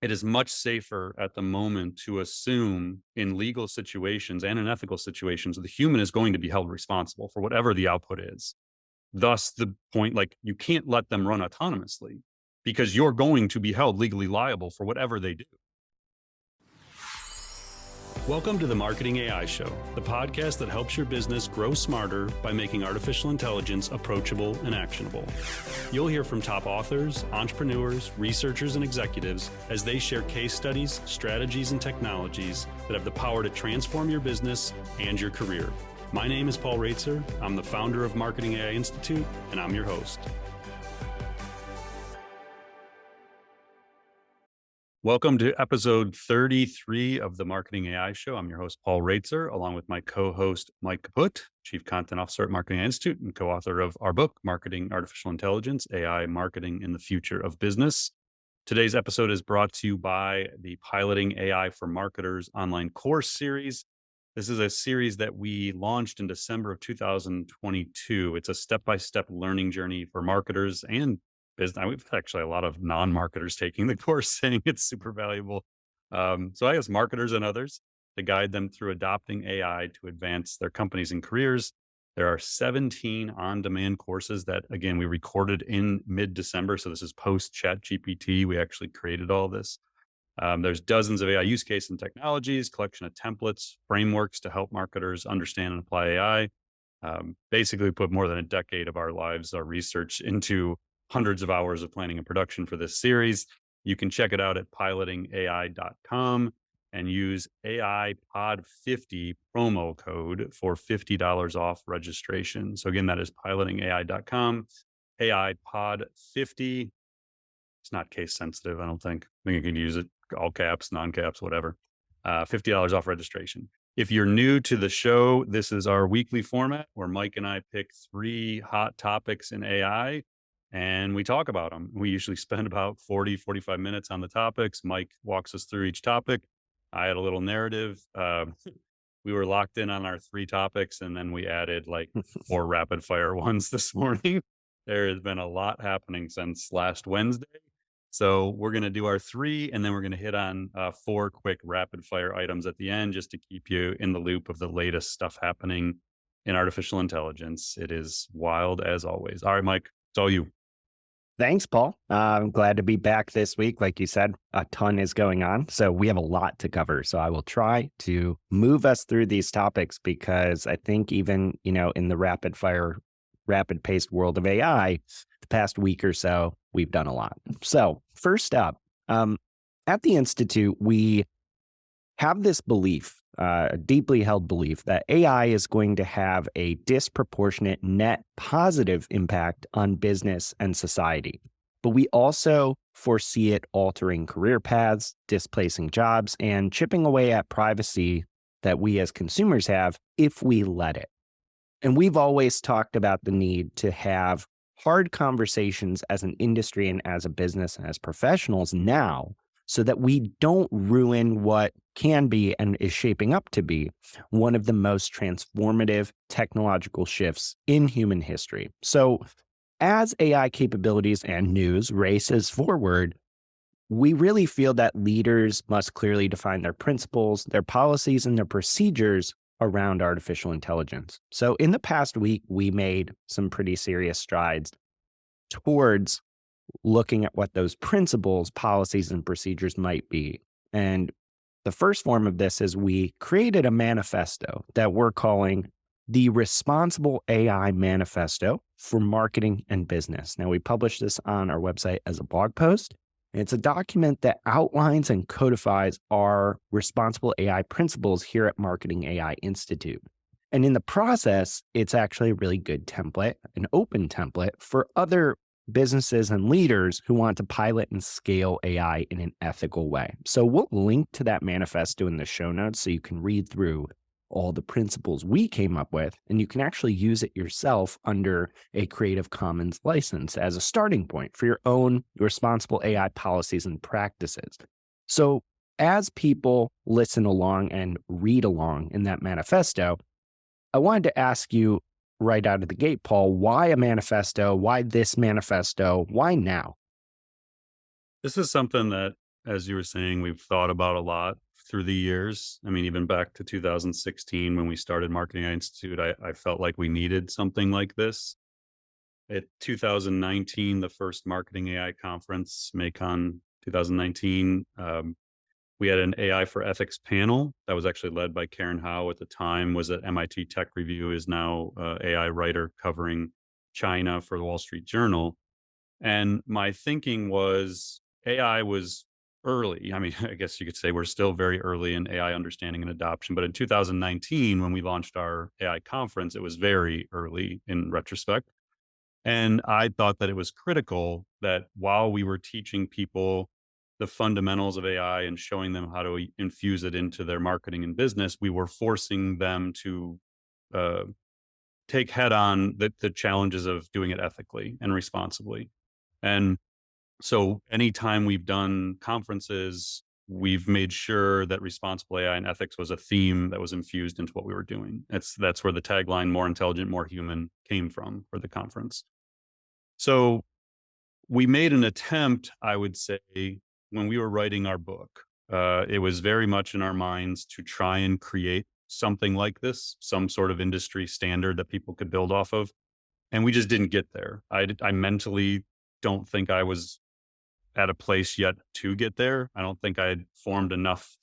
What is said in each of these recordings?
it is much safer at the moment to assume in legal situations and in ethical situations, the human is going to be held responsible for whatever the output is. Thus, the point, like, you can't let them run autonomously because you're going to be held legally liable for whatever they do. Welcome to the Marketing AI Show, the podcast that helps your business grow smarter by making artificial intelligence approachable and actionable. You'll hear from top authors, entrepreneurs, researchers, and executives as they share case studies, strategies, and technologies that have the power to transform your business and your career. My name is Paul Reitzer. I'm the founder of Marketing AI Institute, and I'm your host. Welcome to episode 33 of the Marketing AI Show. I'm your host, Paul Reitzer, along with my co-host, Mike Kaput, Chief Content Officer at Marketing AI Institute and co-author of our book, Marketing Artificial Intelligence, AI Marketing in the Future of Business. Today's episode is brought to you by the Piloting AI for Marketers online course series. This is a series that we launched in December of 2022. It's a step-by-step learning journey for marketers and business. We've actually a lot of non-marketers taking the course saying it's super valuable. So I guess marketers and others to guide them through adopting AI to advance their companies and careers. There are 17 on-demand courses that, again, we recorded in mid-December. So this is post-ChatGPT. We actually created all this. There's dozens of AI use cases and technologies, collection of templates, frameworks to help marketers understand and apply AI. Basically, we put more than a decade of our lives, our research into hundreds of hours of planning and production for this series. You can check it out at pilotingai.com and use AIPod50 promo code for $50 off registration. So again, that is pilotingai.com, AIPod50. It's not case sensitive, I don't think. I think you can use it all caps, non-caps, whatever. $50 off registration. If you're new to the show, this is our weekly format where Mike and I pick 3 hot topics in AI and we talk about them. We usually spend about 40, 45 minutes on the topics. Mike walks us through each topic. I had a little narrative. We were locked in on our 3 topics, and then we added like 4 rapid fire ones this morning. There has been a lot happening since last Wednesday. So we're going to do our 3, and then we're going to hit on 4 quick rapid fire items at the end, just to keep you in the loop of the latest stuff happening in artificial intelligence. It is wild as always. All right, Mike, it's all you. Thanks, Paul. I'm glad to be back this week. Like you said, a ton is going on. So we have a lot to cover. So I will try to move us through these topics because I think even, in the rapid paced world of AI, the past week or so, we've done a lot. So first up, at the Institute, we have this belief, a deeply held belief that AI is going to have a disproportionate net positive impact on business and society. But we also foresee it altering career paths, displacing jobs, and chipping away at privacy that we as consumers have if we let it. And we've always talked about the need to have hard conversations as an industry and as a business and as professionals now, so that we don't ruin what can be and is shaping up to be one of the most transformative technological shifts in human history. So as AI capabilities and news races forward, we really feel that leaders must clearly define their principles, their policies, and their procedures around artificial intelligence. So in the past week, we made some pretty serious strides towards looking at what those principles, policies, and procedures might be. And the first form of this is we created a manifesto that we're calling the Responsible AI Manifesto for Marketing and Business. Now, we published this on our website as a blog post. And it's a document that outlines and codifies our responsible AI principles here at Marketing AI Institute. And in the process, it's actually a really good template, an open template for other businesses and leaders who want to pilot and scale AI in an ethical way. So we'll link to that manifesto in the show notes so you can read through all the principles we came up with, and you can actually use it yourself under a Creative Commons license as a starting point for your own responsible AI policies and practices. So as people listen along and read along in that manifesto, I wanted to ask you right out of the gate, Paul, why a manifesto? Why this manifesto? Why now? This is something that as you were saying, we've thought about a lot through the years. I mean, even back to 2016 when we started Marketing Institute, I felt like we needed something like this. At 2019, the first Marketing AI conference, MACON 2019, we had an AI for Ethics panel that was actually led by Karen Howe at the time, was at MIT Tech Review, is now AI writer covering China for the Wall Street Journal. And my thinking was AI was early. I mean, I guess you could say we're still very early in AI understanding and adoption. But in 2019, when we launched our AI conference, it was very early in retrospect. And I thought that it was critical that while we were teaching people the fundamentals of AI and showing them how to infuse it into their marketing and business, we were forcing them to uh, take head on the challenges of doing it ethically and responsibly. And so anytime we've done conferences, we've made sure that responsible AI and ethics was a theme that was infused into what we were doing. That's where the tagline "More Intelligent, More Human" came from for the conference. So we made an attempt, I would say, when we were writing our book. It was very much in our minds to try and create something like this, some sort of industry standard that people could build off of. And we just didn't get there. I mentally don't think I was at a place yet to get there. I don't think I had formed enough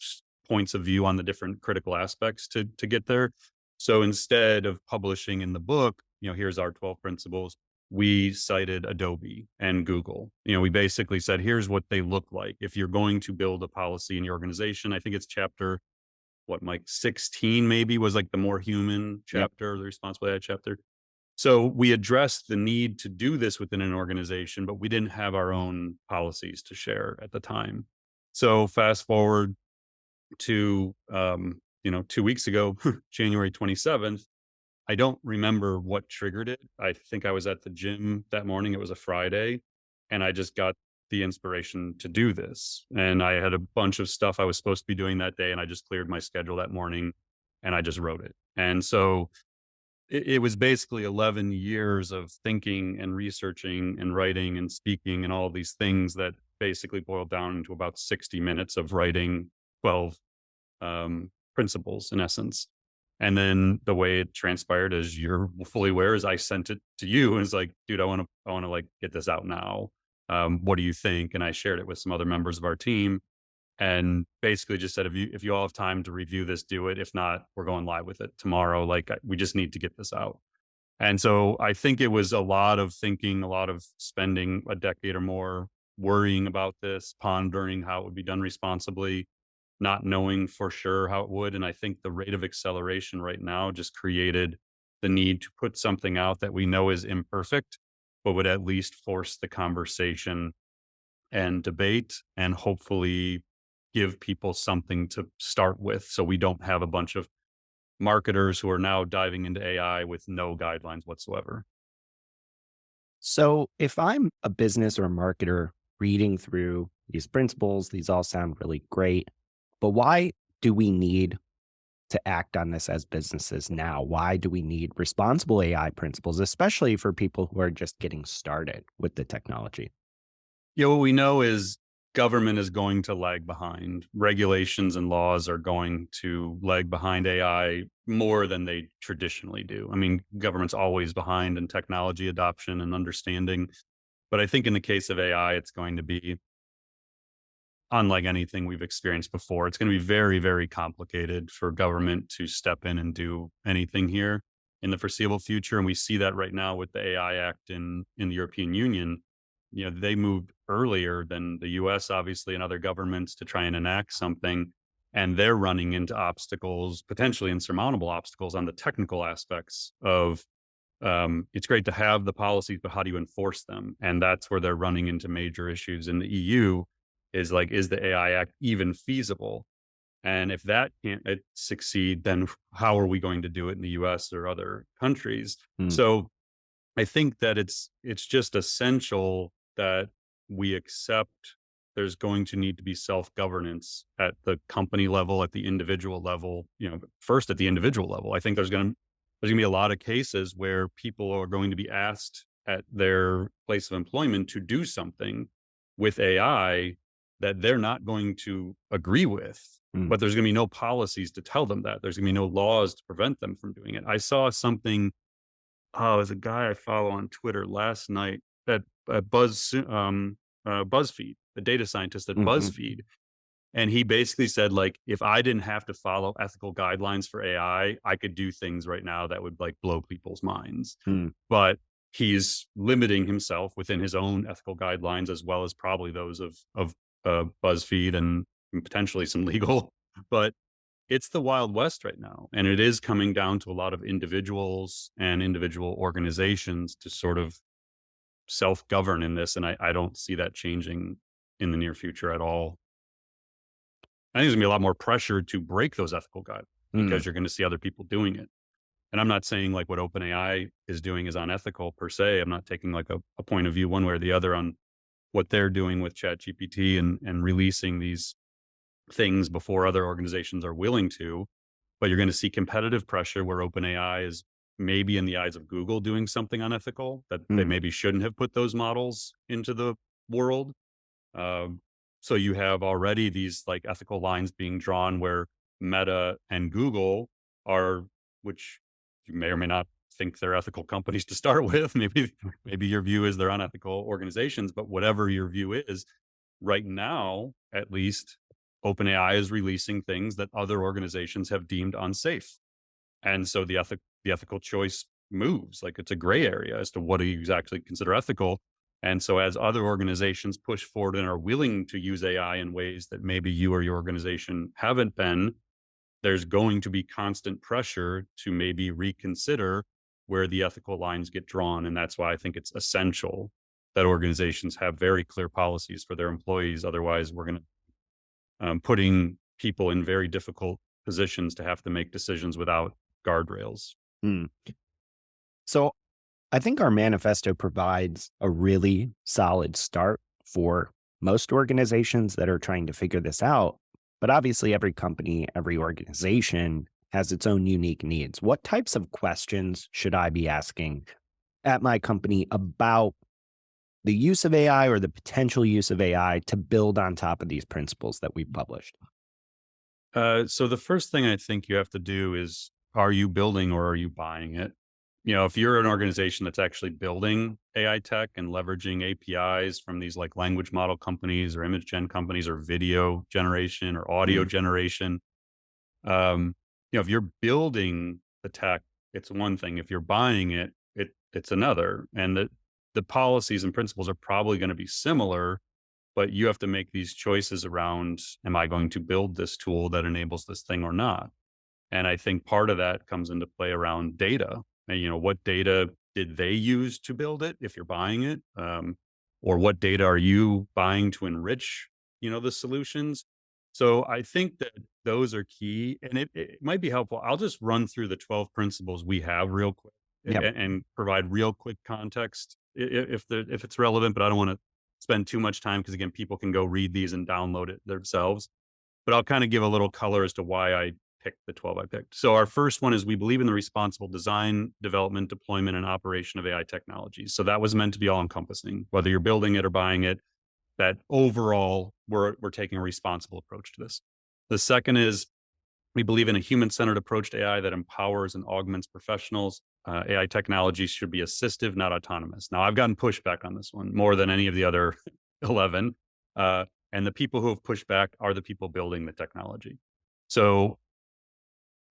points of view on the different critical aspects to get there. So instead of publishing in the book, here's our 12 principles, we cited Adobe and Google. We basically said, here's what they look like. If you're going to build a policy in your organization, I think it's chapter, what, Mike, 16 maybe was like the more human Yep. chapter, the responsible AI chapter. So we addressed the need to do this within an organization, but we didn't have our own policies to share at the time. So fast forward to 2 weeks ago, January 27th. I don't remember what triggered it. I think I was at the gym that morning. It was a Friday, and I just got the inspiration to do this. And I had a bunch of stuff I was supposed to be doing that day, and I just cleared my schedule that morning and I just wrote it. And so it was basically 11 years of thinking and researching and writing and speaking and all these things that basically boiled down into about 60 minutes of writing 12 principles in essence. And then the way it transpired, as you're fully aware, is I sent it to you and it's like, dude, I want to like get this out now. What do you think? And I shared it with some other members of our team and basically just said, if you all have time to review this, do it. If not, we're going live with it tomorrow. Like we just need to get this out. And so I think it was a lot of thinking, a lot of spending a decade or more worrying about this, pondering how it would be done responsibly, not knowing for sure how it would. And I think the rate of acceleration right now just created the need to put something out that we know is imperfect, but would at least force the conversation and debate and hopefully give people something to start with so we don't have a bunch of marketers who are now diving into AI with no guidelines whatsoever. So if I'm a business or a marketer reading through these principles, these all sound really great, but why do we need to act on this as businesses now? Why do we need responsible AI principles, especially for people who are just getting started with the technology? Yeah, what we know is government is going to lag behind. Regulations and laws are going to lag behind AI more than they traditionally do. I mean, government's always behind in technology adoption and understanding. But I think in the case of AI, it's going to be unlike anything we've experienced before. It's going to be very, very complicated for government to step in and do anything here in the foreseeable future. And we see that right now with the AI Act in the European Union. They moved earlier than the US, obviously, and other governments to try and enact something. And they're running into obstacles, potentially insurmountable obstacles on the technical aspects of it's great to have the policies, but how do you enforce them? And that's where they're running into major issues in the EU is like, is the AI Act even feasible? And if that can't succeed, then how are we going to do it in the US or other countries? Hmm. So I think that it's just essential that we accept there's going to need to be self-governance at the company level, at the individual level, first at the individual level. I think there's going to be a lot of cases where people are going to be asked at their place of employment to do something with AI that they're not going to agree with, Mm, but there's going to be no policies to tell them that. There's going to be no laws to prevent them from doing it. I saw something. Oh, there's a guy I follow on Twitter last night at BuzzFeed, the data scientist at mhm, BuzzFeed, and he basically said, like, if I didn't have to follow ethical guidelines for AI, I could do things right now that would like blow people's minds. mm, But he's limiting himself within his own ethical guidelines as well as probably those of BuzzFeed and potentially some legal. But it's the Wild West right now, and it is coming down to a lot of individuals and individual organizations to sort of self-govern in this, and I don't see that changing in the near future at all. I think there's gonna be a lot more pressure to break those ethical guidelines mm, because you're gonna see other people doing it. And I'm not saying like what OpenAI is doing is unethical per se. I'm not taking like a point of view one way or the other on what they're doing with ChatGPT and releasing these things before other organizations are willing to. But you're going to see competitive pressure where OpenAI is maybe in the eyes of Google doing something unethical that they mm, maybe shouldn't have put those models into the world. Um, so you have already these like ethical lines being drawn where Meta and Google are, which you may or may not think they're ethical companies to start with. Maybe your view is they're unethical organizations, but whatever your view is, right now, at least, OpenAI is releasing things that other organizations have deemed unsafe. And so the ethical choice moves. Like it's a gray area as to what do you exactly consider ethical. And so as other organizations push forward and are willing to use AI in ways that maybe you or your organization haven't been, there's going to be constant pressure to maybe reconsider where the ethical lines get drawn. And that's why I think it's essential that organizations have very clear policies for their employees. Otherwise, we're going to putting people in very difficult positions to have to make decisions without guardrails. mm. So I think our manifesto provides a really solid start for most organizations that are trying to figure this out. But obviously, every company, every organization has its own unique needs. What types of questions should I be asking at my company about the use of AI or the potential use of AI to build on top of these principles that we've published? So the first thing I think you have to do is, are you building or are you buying it? You know, if you're an organization that's actually building AI tech and leveraging APIs from these like language model companies or image gen companies or video generation or audio Mm, generation, if you're building the tech, it's one thing. If you're buying it, it's another. And the policies and principles are probably going to be similar, but you have to make these choices around, am I going to build this tool that enables this thing or not? And I think part of that comes into play around data. And, what data did they use to build it if you're buying it? Or what data are you buying to enrich, the solutions? So I think that those are key and it might be helpful. I'll just run through the 12 principles we have real quick yep. and provide real quick context if it's relevant, but I don't want to spend too much time because again, people can go read these and download it themselves. But I'll kind of give a little color as to why I picked the 12 I picked. So our first one is we believe in the responsible design, development, deployment, and operation of AI technologies. So that was meant to be all encompassing, whether you're building it or buying it, that overall we're taking a responsible approach to this. The second is we believe in a human-centered approach to AI that empowers and augments professionals. AI technologies should be assistive, not autonomous. Now, I've gotten pushback on this one more than any of the other 11. Uh, and the people who have pushed back are the people building the technology. So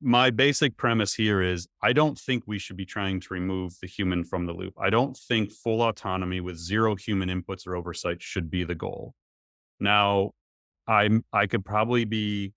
my basic premise here is I don't think we should be trying to remove the human from the loop. I don't think full autonomy with zero human inputs or oversight should be the goal. Now, I could probably be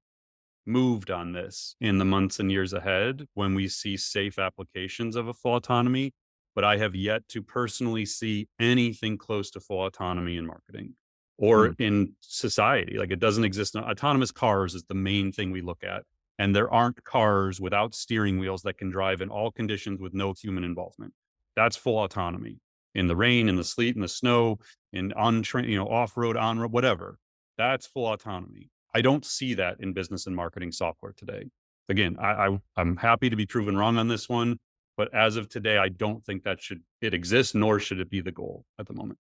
moved on this in the months and years ahead when we see safe applications of a full autonomy, but I have yet to personally see anything close to full autonomy in marketing or Mm, in society. Like it doesn't exist. Autonomous cars is the main thing we look at. And there aren't cars without steering wheels that can drive in all conditions with no human involvement. That's full autonomy in the rain, in the sleet, in the snow, in on train, off road, on road, whatever. That's full autonomy. I don't see that in business and marketing software today. Again, I'm happy to be proven wrong on this one, but as of today, I don't think that should it exist, nor should it be the goal at the moment.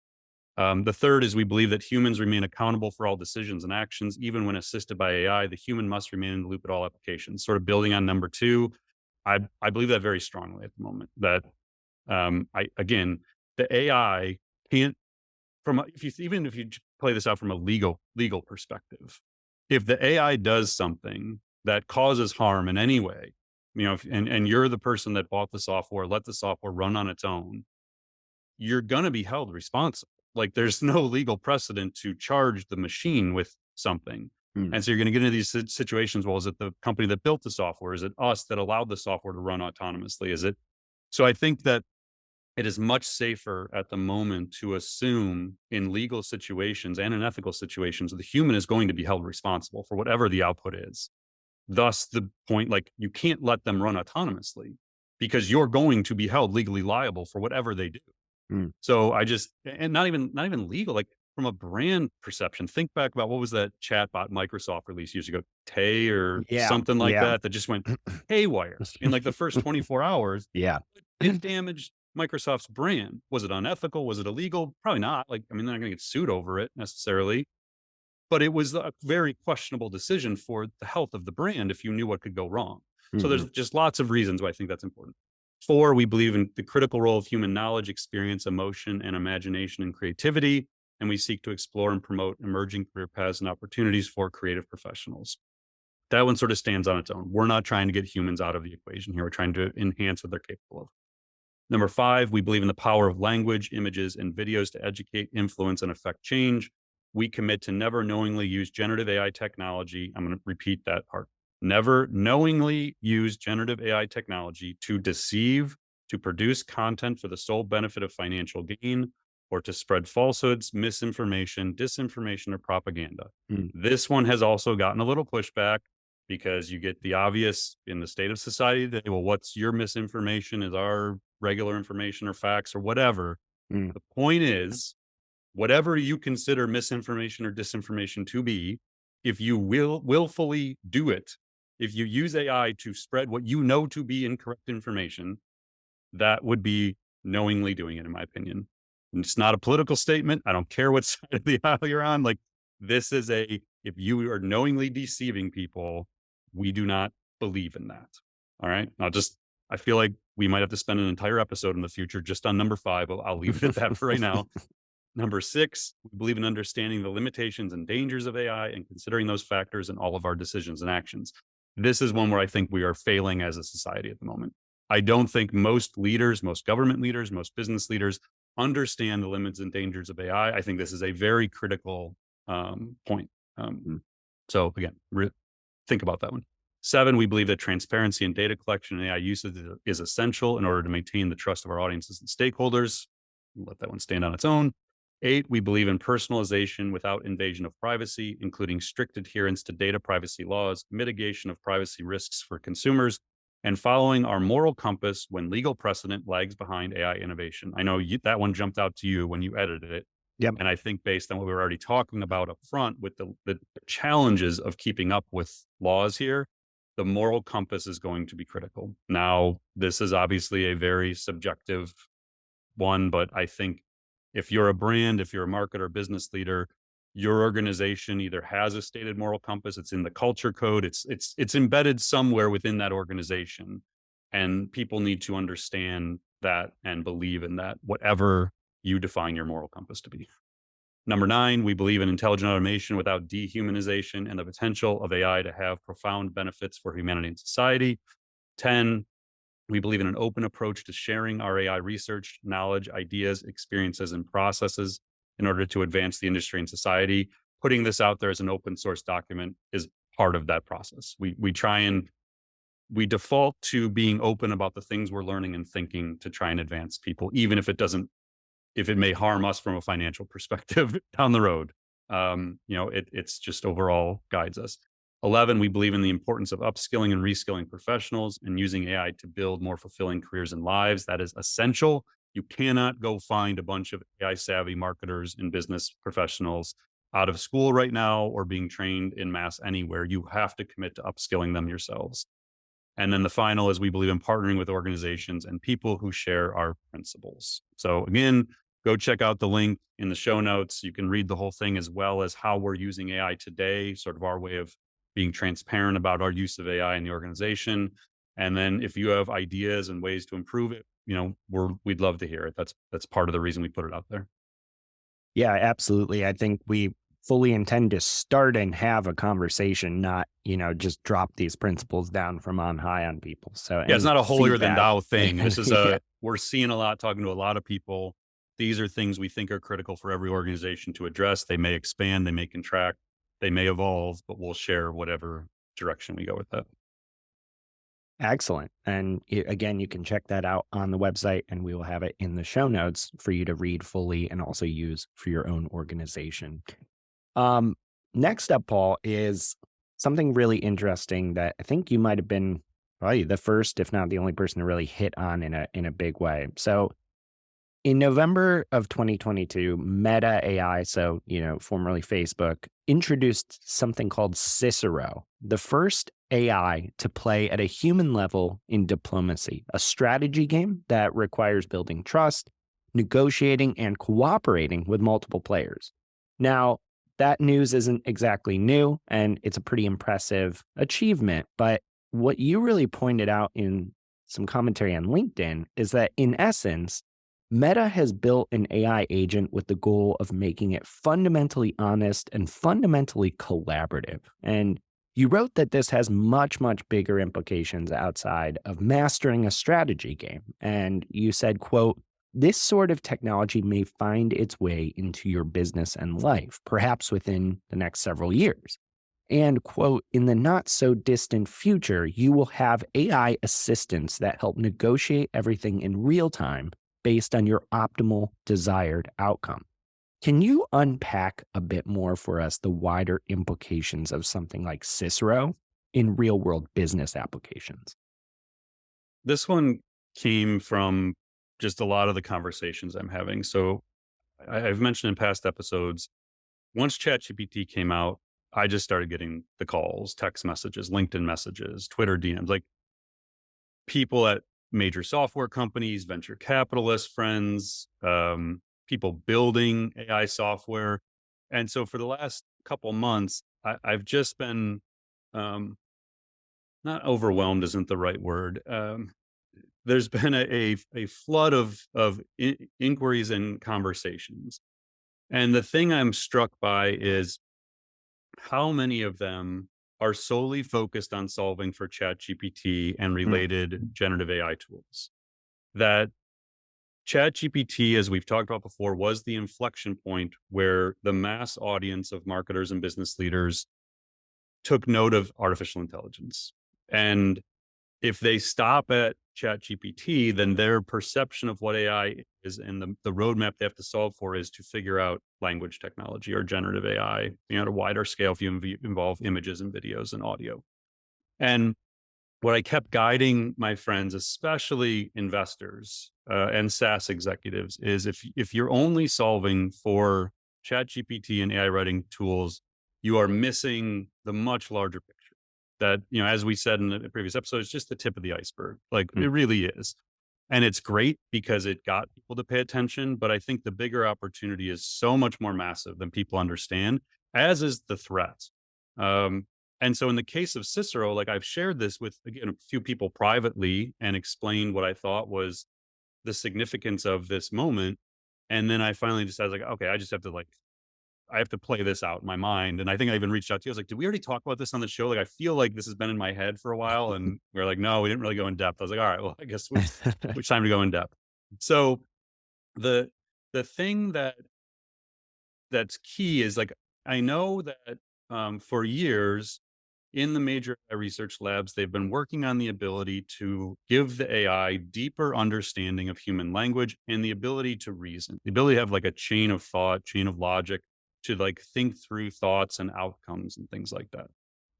The third is we believe that humans remain accountable for all decisions and actions. Even when assisted by AI, the human must remain in the loop at all applications. Sort of building on number two, I believe that very strongly at the moment. That the AI can't even if you play this out from a legal perspective, if the AI does something that causes harm in any way, and you're the person that bought the software, let the software run on its own, you're going to be held responsible. Like there's no legal precedent to charge the machine with something. Mm, And so you're going to get into these situations. Well, is it the company that built the software? Is it us that allowed the software to run autonomously? Is it? So I think that it is much safer at the moment to assume in legal situations and in ethical situations, the human is going to be held responsible for whatever the output is. Thus, the point, like you can't let them run autonomously because you're going to be held legally liable for whatever they do. mm. So I just, and not even legal, like from a brand perception, think back about what was that chatbot Microsoft released years ago, Tay or Yeah, something like yeah, that just went haywire in like the first 24 hours. yeah. It damaged Microsoft's brand. Was it unethical? Was it illegal? Probably not. Like, I mean, they're not going to get sued over it necessarily, but it was a very questionable decision for the health of the brand if you knew what could go wrong. So there's Mhm, just lots of reasons why I think that's important. Four, we believe in the critical role of human knowledge, experience, emotion, and imagination and creativity. And we seek to explore and promote emerging career paths and opportunities for creative professionals. That one sort of stands on its own. We're not trying to get humans out of the equation here. We're trying to enhance what they're capable of. Number five, we believe in the power of language, images, and videos to educate, influence, and affect change. We commit to never knowingly use generative AI technology. I'm going to repeat that part. Never knowingly use generative AI technology to deceive, to produce content for the sole benefit of financial gain, or to spread falsehoods, misinformation, disinformation, or propaganda. mm, This one has also gotten a little pushback because you get the obvious in the state of society today. Well, what's your misinformation is our regular information or facts or whatever. mm, The point is, whatever you consider misinformation or disinformation to be, if you willfully do it, if you use AI to spread what you know to be incorrect information, that would be knowingly doing it, in my opinion. And it's not a political statement. I don't care what side of the aisle you're on. Like, this is if you are knowingly deceiving people, we do not believe in that. All right. I feel like we might have to spend an entire episode in the future just on number five. I'll leave it at that for right now. Number six, we believe in understanding the limitations and dangers of AI and considering those factors in all of our decisions and actions. This is one where I think we are failing as a society at the moment. I don't think most leaders, most government leaders, most business leaders understand the limits and dangers of AI. I think this is a very critical point. Um, mm, so again, think about that one. Seven, we believe that transparency in data collection and AI usage is essential in order to maintain the trust of our audiences and stakeholders. Let that one stand on its own. Eight, we believe in personalization without invasion of privacy, including strict adherence to data privacy laws, mitigation of privacy risks for consumers, and following our moral compass when legal precedent lags behind AI innovation. I know that one jumped out to you when you edited it. yep. And I think based on what we were already talking about up front with the challenges of keeping up with laws here, the moral compass is going to be critical. Now, this is obviously a very subjective one, but I think if you're a brand, if you're a marketer, business leader, your organization either has a stated moral compass, it's in the culture code, it's embedded somewhere within that organization, and people need to understand that and believe in that, whatever you define your moral compass to be. Number nine, we believe in intelligent automation without dehumanization and the potential of AI to have profound benefits for humanity and society. 10, we believe in an open approach to sharing our AI research, knowledge, ideas, experiences, and processes in order to advance the industry and society. Putting this out there as an open source document is part of that process. We default to being open about the things we're learning and thinking to try and advance people, even if it may harm us from a financial perspective down the road. It's just overall guides us. 11, we believe in the importance of upskilling and reskilling professionals and using AI to build more fulfilling careers and lives. That is essential. You cannot go find a bunch of AI savvy marketers and business professionals out of school right now or being trained in mass anywhere. You have to commit to upskilling them yourselves. And then the final is we believe in partnering with organizations and people who share our principles. So again, go check out the link in the show notes. You can read the whole thing as well as how we're using AI today, sort of our way of being transparent about our use of AI in the organization. And then if you have ideas and ways to improve it, we'd love to hear it. That's part of the reason we put it out there. Yeah, absolutely. I think we fully intend to start and have a conversation, not, just drop these principles down from on high on people. So Yeah, it's any not a holier than feedback. thou thing. This is Yeah, we're seeing a lot, talking to a lot of people. These are things we think are critical for every organization to address. They may expand, they may contract, they may evolve, but we'll share whatever direction we go with that. excellent. And again, you can check that out on the website, and we will have it in the show notes for you to read fully and also use for your own organization. Um, Next up, Paul, is something really interesting that I think you might have been probably the first, if not the only person to really hit on in a big way. So in November of 2022, Meta AI, so formerly Facebook, introduced something called CICERO, the first AI to play at a human level in diplomacy, a strategy game that requires building trust, negotiating, and cooperating with multiple players. Now, that news isn't exactly new, and it's a pretty impressive achievement. But what you really pointed out in some commentary on LinkedIn is that, in essence, Meta has built an AI agent with the goal of making it fundamentally honest and fundamentally collaborative. And you wrote that this has much, much bigger implications outside of mastering a strategy game. And you said, quote, this sort of technology may find its way into your business and life, perhaps within the next several years. And, quote, in the not so distant future, you will have AI assistants that help negotiate everything in real time based on your optimal desired outcome. Can you unpack a bit more for us the wider implications of something like Cicero in real world business applications? This one came from just a lot of the conversations I'm having. So I've mentioned in past episodes, once ChatGPT came out, I just started getting the calls, text messages, LinkedIn messages, Twitter DMs, like people at major software companies, venture capitalist friends, people building AI software. And so for the last couple months, I've just been not overwhelmed isn't the right word. There's been a flood of inquiries and conversations. And the thing I'm struck by is how many of them are solely focused on solving for ChatGPT and Mm, related generative AI tools. That ChatGPT, as we've talked about before, was the inflection point where the mass audience of marketers and business leaders took note of artificial intelligence. And if they stop at ChatGPT, then their perception of what AI is and the roadmap they have to solve for is to figure out language technology or generative AI, at a wider scale if you involve images and videos and audio. And what I kept guiding my friends, especially investors and SaaS executives, is if you're only solving for ChatGPT and AI writing tools, you are missing the much larger picture. That as we said in the previous episode, it's just the tip of the iceberg. Like mm, it really is, and it's great because it got people to pay attention. But I think the bigger opportunity is so much more massive than people understand, as is the threat. Um, and so in the case of Cicero, like I've shared this with, again, a few people privately and explained what I thought was the significance of this moment. And then I finally decided, like, okay, I have to play this out in my mind. And I think I even reached out to you. I was like, did we already talk about this on the show? Like, I feel like this has been in my head for a while. And we are like, no, we didn't really go in depth. I was like, all right, well, I guess which time to go in depth. So the the thing that's key is like I know that for years in the major AI research labs, they've been working on the ability to give the AI deeper understanding of human language and the ability to reason, the ability to have like a chain of thought, chain of logic, to like think through thoughts and outcomes and things like that.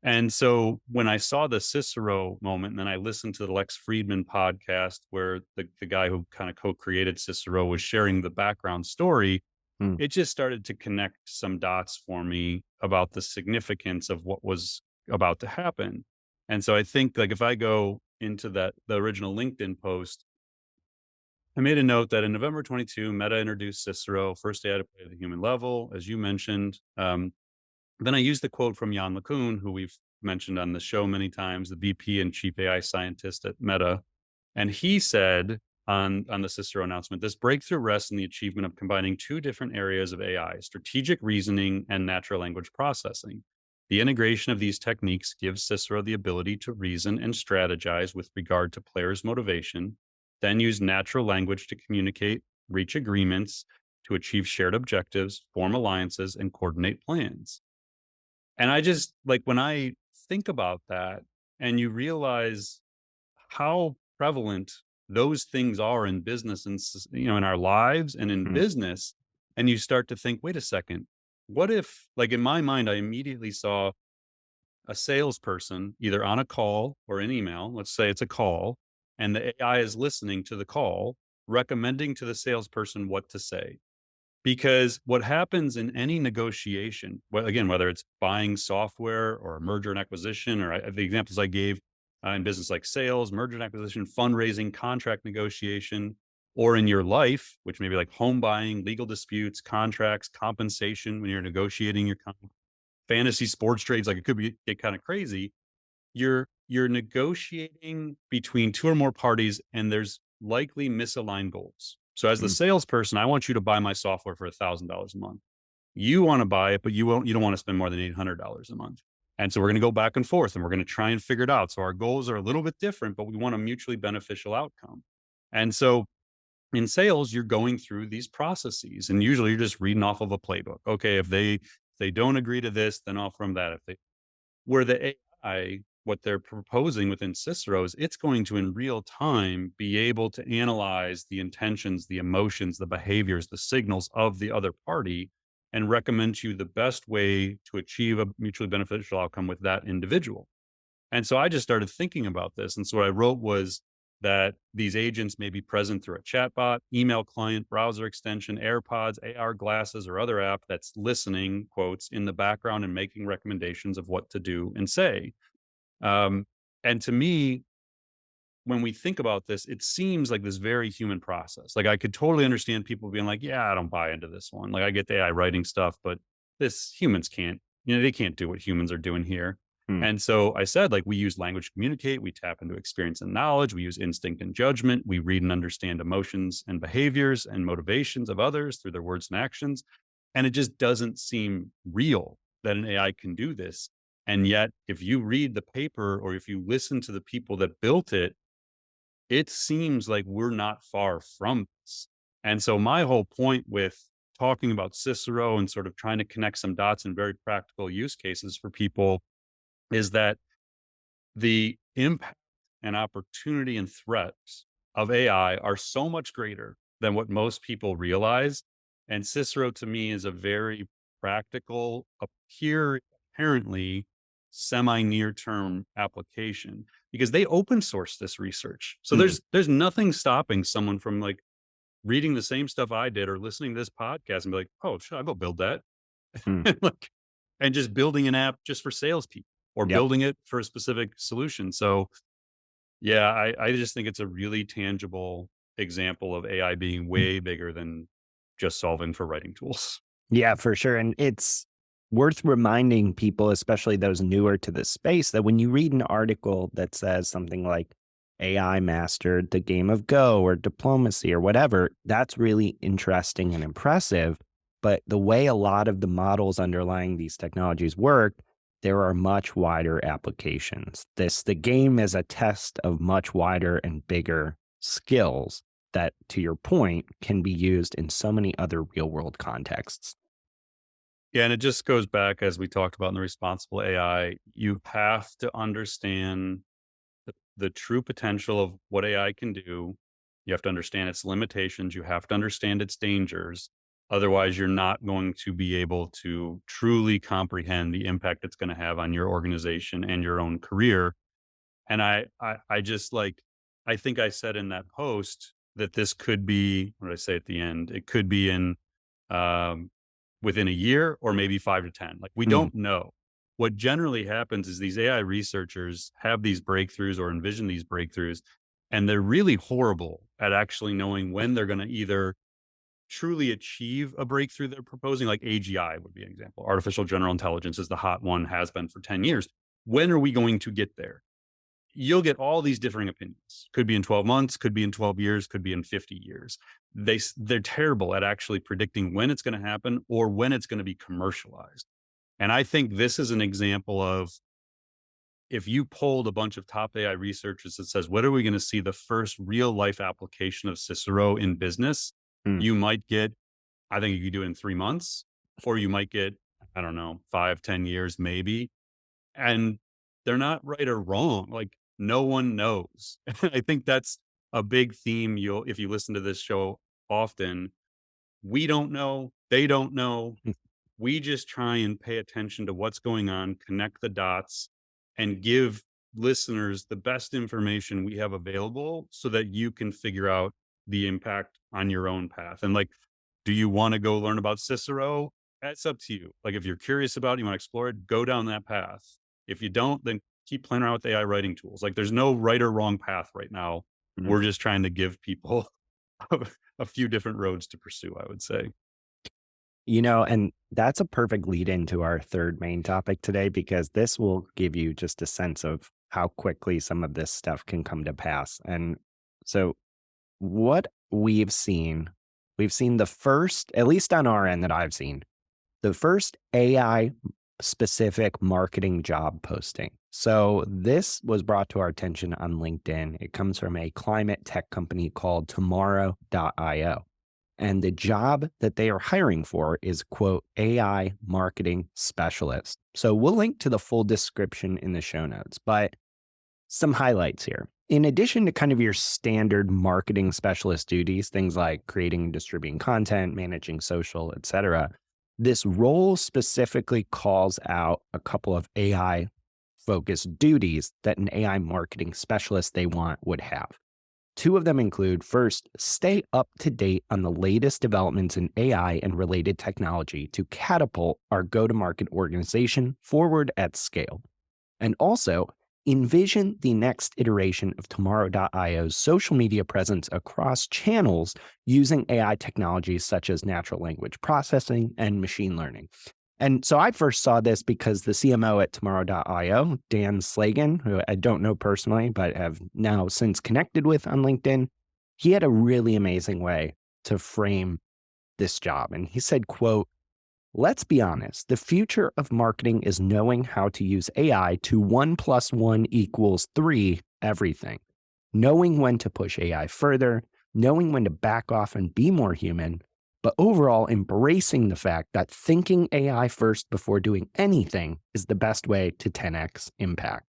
And so when I saw the Cicero moment, and then I listened to the Lex Friedman podcast where the guy who kind of co-created Cicero was sharing the background story, mm. it just started to connect some dots for me about the significance of what was about to happen. And so I think like if I go into the original LinkedIn post, I made a note that in November 22, Meta introduced Cicero, first AI to play at the human level, as you mentioned. Then I used the quote from Jan LeCun, who we've mentioned on the show many times, the VP and chief AI scientist at Meta. And he said on the Cicero announcement, this breakthrough rests in the achievement of combining two different areas of AI, strategic reasoning and natural language processing. The integration of these techniques gives Cicero the ability to reason and strategize with regard to players' motivation, then use natural language to communicate, reach agreements, to achieve shared objectives, form alliances, and coordinate plans. And I just like when I think about that and you realize how prevalent those things are in business and in our lives and in Mm, business, and you start to think, wait a second, what if, like, in my mind I immediately saw a salesperson either on a call or an email, let's say it's a call, and the AI is listening to the call, recommending to the salesperson what to say. Because what happens in any negotiation, well, again, whether it's buying software or a merger and acquisition, or the examples I gave in business like sales, merger and acquisition, fundraising, contract negotiation, or in your life, which may be like home buying, legal disputes, contracts, compensation when you're negotiating your fantasy sports trades, like it could get kind of crazy. You're negotiating between two or more parties, and there's likely misaligned goals. So as the mm, salesperson, I want you to buy my software for $1,000 a month. You want to buy it, but you don't want to spend more than $800 a month. And so we're going to go back and forth and we're going to try and figure it out. So our goals are a little bit different, but we want a mutually beneficial outcome. And so in sales, you're going through these processes, and usually you're just reading off of a playbook. Okay, if they don't agree to this, then off from that. If they where the AI, what they're proposing within Cicero is it's going to in real time be able to analyze the intentions, the emotions, the behaviors, the signals of the other party and recommend to you the best way to achieve a mutually beneficial outcome with that individual. And so I just started thinking about this. And so what I wrote was that these agents may be present through a chatbot, email client, browser extension, AirPods, AR glasses, or other app that's listening, quotes, in the background and making recommendations of what to do and say. Um, and to me, when we think about this, it seems like this very human process. Like I could totally understand people being like, yeah, I don't buy into this one. Like I get the AI writing stuff, but this humans can't, they can't do what humans are doing here. mm, And so I said, like, we use language to communicate, we tap into experience and knowledge, we use instinct and judgment, we read and understand emotions and behaviors and motivations of others through their words and actions. And it just doesn't seem real that an AI can do this. And yet, if you read the paper or if you listen to the people that built it seems like we're not far from this. And so my whole point with talking about Cicero and sort of trying to connect some dots in very practical use cases for people is that the impact and opportunity and threats of AI are so much greater than what most people realize. And Cicero to me is a very practical, apparently semi near term application because they open source this research. So mm, there's nothing stopping someone from like reading the same stuff I did or listening to this podcast and be like, oh, should I go build that? mm. Like, and just building an app just for salespeople or Yep. building it for a specific solution. So yeah, I just think it's a really tangible example of AI being way bigger than just solving for writing tools. Yeah, for sure. And it's worth reminding people, especially those newer to the space, that when you read an article that says something like AI mastered the game of Go or diplomacy or whatever, that's really interesting and impressive. But the way a lot of the models underlying these technologies work, there are much wider applications. The game is a test of much wider and bigger skills that, to your point, can be used in so many other real world contexts. Yeah, and it just goes back as we talked about in the responsible AI, you have to understand the true potential of what AI can do. You have to understand its limitations. You have to understand its dangers. Otherwise, you're not going to be able to truly comprehend the impact it's going to have on your organization and your own career. And I just like, I think I said in that post that this could be, what did I say at the end? It could be in um, within a year or maybe 5 to 10. Like we Mm, don't know. What generally happens is these AI researchers have these breakthroughs or envision these breakthroughs, And they're really horrible at actually knowing when they're going to either truly achieve a breakthrough they're proposing, like AGI would be an example. Artificial general intelligence is the hot one, has been for 10 years. When are we going to get there? You'll get all these differing opinions. Could be in 12 months, could be in 12 years, could be in 50 years. They're terrible at actually predicting when it's going to happen or when it's going to be commercialized. And I think this is an example of, if you polled a bunch of top AI researchers that says, when are we going to see the first real life application of Cicero in business? Mm. You might get, I think you could do it in 3 months, or you might get, I don't know, 5, 10 years, maybe. And they're not right or wrong. Like, no one knows. I think that's a big theme. If you listen to this show often, we don't know. They don't know. We just try and pay attention to what's going on, connect the dots, and give listeners the best information we have available so that you can figure out the impact on your own path. And like, do you want to go learn about Cicero? That's up to you. Like, if you're curious about it, you want to explore it, go down that path. If you don't, then keep playing around with AI writing tools. Like, there's no right or wrong path right now. Mhm. We're just trying to give people a few different roads to pursue, I would say. And that's a perfect lead into our third main topic today, because this will give you just a sense of how quickly some of this stuff can come to pass. And so, what we've seen the first, at least on our end that I've seen, the first AI specific marketing job posting. So, this was brought to our attention on LinkedIn. It comes from a climate tech company called tomorrow.io. And the job that they are hiring for is, quote, AI marketing specialist. So we'll link to the full description in the show notes, but some highlights here. In addition to kind of your standard marketing specialist duties, things like creating and distributing content, managing social, etc., this role specifically calls out a couple of AI focused duties that an AI marketing specialist they want would have. Two of them include: first, stay up to date on the latest developments in AI and related technology to catapult our go to market organization forward at scale. And also, envision the next iteration of Tomorrow.io's social media presence across channels using AI technologies such as natural language processing and machine learning. And so I first saw this because the CMO at Tomorrow.io, Dan Slagan, who I don't know personally, but have now since connected with on LinkedIn, he had a really amazing way to frame this job. And he said, quote, "Let's be honest, the future of marketing is knowing how to use AI to 1 + 1 = 3 everything. Knowing when to push AI further, knowing when to back off and be more human, but overall embracing the fact that thinking AI first before doing anything is the best way to 10x impact."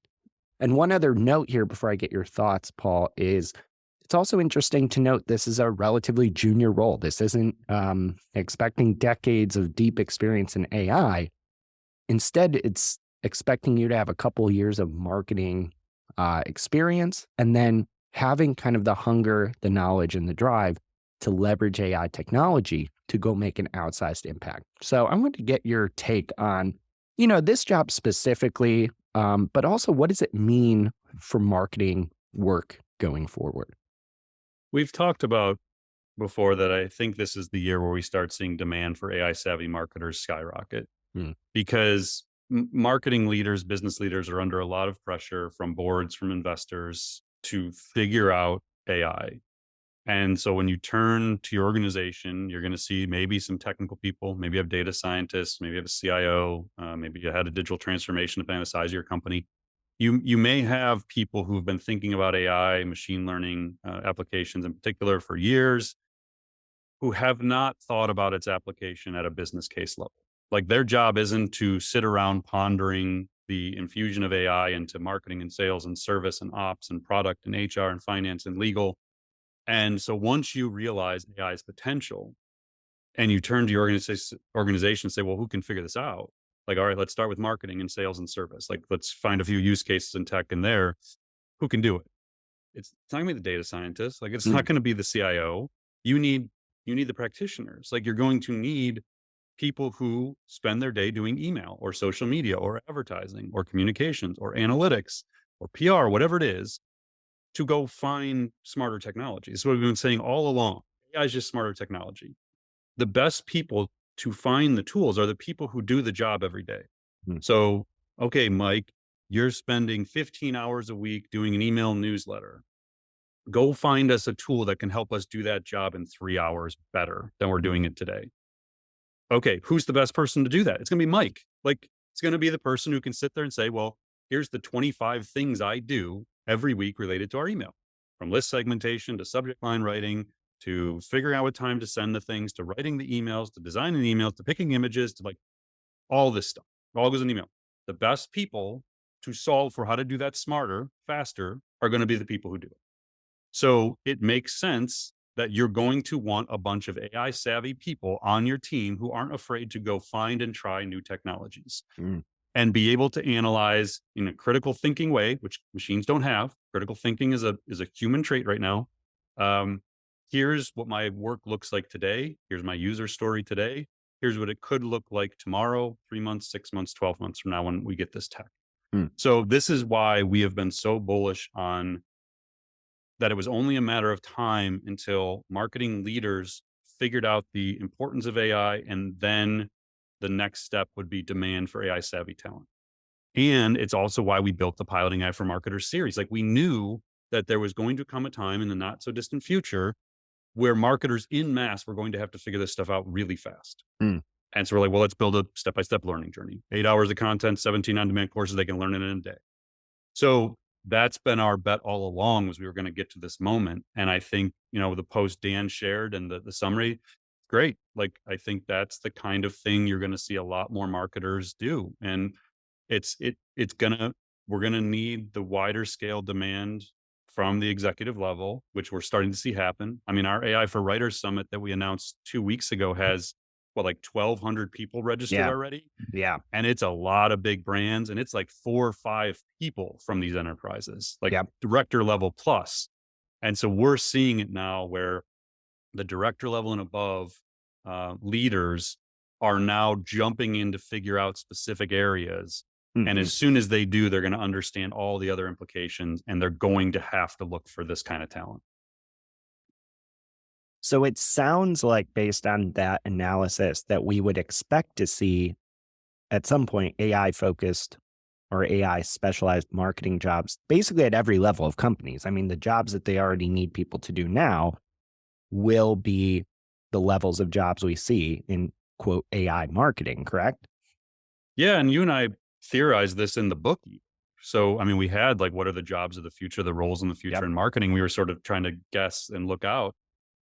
And one other note here before I get your thoughts, Paul, is it's also interesting to note this is a relatively junior role. This isn't expecting decades of deep experience in AI. Instead, it's expecting you to have a couple years of marketing experience, and then having kind of the hunger, the knowledge, and the drive to leverage AI technology to go make an outsized impact. So I want to get your take on, this job specifically, but also what does it mean for marketing work going forward? We've talked about before that I think this is the year where we start seeing demand for AI savvy marketers skyrocket, Hmm. because marketing leaders, business leaders are under a lot of pressure from boards, from investors to figure out AI. And so when you turn to your organization, you're going to see maybe some technical people, maybe you have data scientists, maybe you have a CIO, maybe you had a digital transformation depending on the size of your company. You may have people who've been thinking about AI, machine learning applications in particular for years, who have not thought about its application at a business case level. Like, their job isn't to sit around pondering the infusion of AI into marketing and sales and service and ops and product and HR and finance and legal. And so once you realize AI's potential and you turn to your organization and say, well, who can figure this out? Like, all right, let's start with marketing and sales and service. Like, let's find a few use cases in tech in there. Who can do it? It's not gonna be the data scientist. Like, it's not Mm. gonna be the CIO. You need you need the practitioners. Like, you're going to need people who spend their day doing email or social media or advertising or communications or analytics or PR, whatever it is, to go find smarter technology. This is what we've been saying all along. AI is just smarter technology. The best people to find the tools are the people who do the job every day. Mm, So, okay, Mike, you're spending 15 hours a week doing an email newsletter. Go find us a tool that can help us do that job in 3 hours better than we're doing it today. Okay, who's the best person to do that? It's going to be Mike. Like, it's going to be the person who can sit there and say, well, here's the 25 things I do every week related to our email, from list segmentation to subject line writing to figuring out what time to send the things to writing the emails to designing the emails to picking images to like all this stuff. It all goes in email. The best people to solve for how to do that smarter, faster are going to be the people who do it. So it makes sense that you're going to want a bunch of AI savvy people on your team who aren't afraid to go find and try new technologies mm, and be able to analyze in a critical thinking way, which machines don't have. Critical thinking is a human trait right now. Um, Here's what my work looks like today. Here's my user story today. Here's what it could look like tomorrow, 3 months, 6 months, 12 months from now when we get this tech. mm, So this is why we have been so bullish on that it was only a matter of time until marketing leaders figured out the importance of AI, and then the next step would be demand for AI savvy talent. And it's also why we built the Piloting AI for Marketers series. Like we knew that there was going to come a time in the not so distant future where marketers in mass were going to have to figure this stuff out really fast. mm. And so we're like, well, let's build a step by step learning journey. 8 hours of content, 17 on demand courses they can learn in a day. So that's been our bet all along was we were going to get to this moment. And I think, the post Dan shared and the summary, great. Like I think that's the kind of thing you're going to see a lot more marketers do. And it's gonna we're gonna need the wider scale demand from the executive level, which we're starting to see happen. I mean, our AI for Writers Summit that we announced 2 weeks ago has like 1,200 people registered Yeah. already. Yeah. And it's a lot of big brands, and it's like 4 or 5 people from these enterprises, like Yeah. director level plus. And so we're seeing it now where the director level and above leaders are now jumping in to figure out specific areas. And Hmm. as soon as they do, they're going to understand all the other implications, and they're going to have to look for this kind of talent. So it sounds like, based on that analysis, that we would expect to see at some point AI focused or AI specialized marketing jobs basically at every level of companies. I mean, the jobs that they already need people to do now will be the levels of jobs we see in quote AI marketing, correct? Yeah. And you and I theorized this in the book. So, I mean, we had like, what are the jobs of the future, the roles in the future Yep. in marketing? We were sort of trying to guess and look out.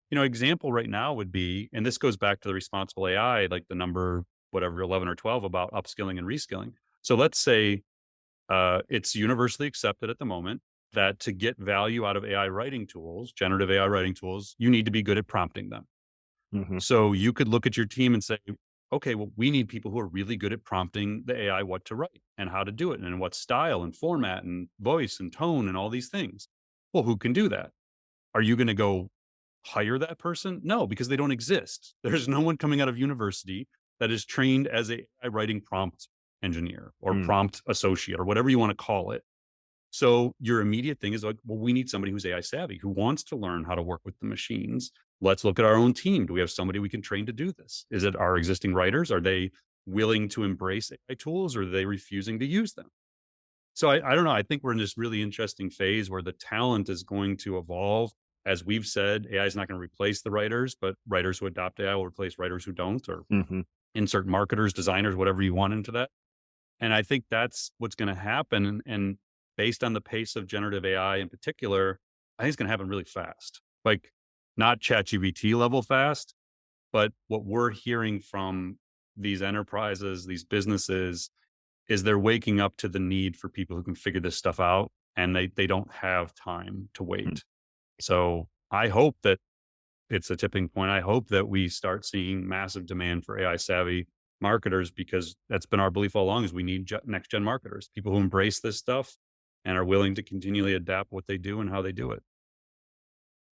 Example right now would be, and this goes back to the responsible AI, like the number, whatever, 11 or 12 about upskilling and reskilling. So let's say it's universally accepted at the moment that to get value out of AI writing tools, generative AI writing tools, you need to be good at prompting them. Hmm. So you could look at your team and say, okay, well, we need people who are really good at prompting the AI what to write and how to do it and in what style and format and voice and tone and all these things. Well, who can do that? Are you going to go hire that person? No, because they don't exist. There's no one coming out of university that is trained as a writing prompt engineer or Mm, prompt associate or whatever you want to call it. So your immediate thing is like, well, we need somebody who's AI savvy, who wants to learn how to work with the machines. Let's look at our own team. Do we have somebody we can train to do this? Is it our existing writers? Are they willing to embrace AI tools, or are they refusing to use them? So I don't know. I think we're in this really interesting phase where the talent is going to evolve. As we've said, AI is not going to replace the writers, but writers who adopt AI will replace writers who don't, or mhm. insert marketers, designers, whatever you want into that. And I think that's what's going to happen. And based on the pace of generative AI in particular, I think it's going to happen really fast. Like not ChatGPT level fast, but what we're hearing from these enterprises, these businesses, is they're waking up to the need for people who can figure this stuff out, and they don't have time to Mm. wait. So I hope that it's a tipping point. I hope that we start seeing massive demand for AI savvy marketers, because that's been our belief all along is we need next gen marketers, people who embrace this stuff and are willing to continually adapt what they do and how they do it.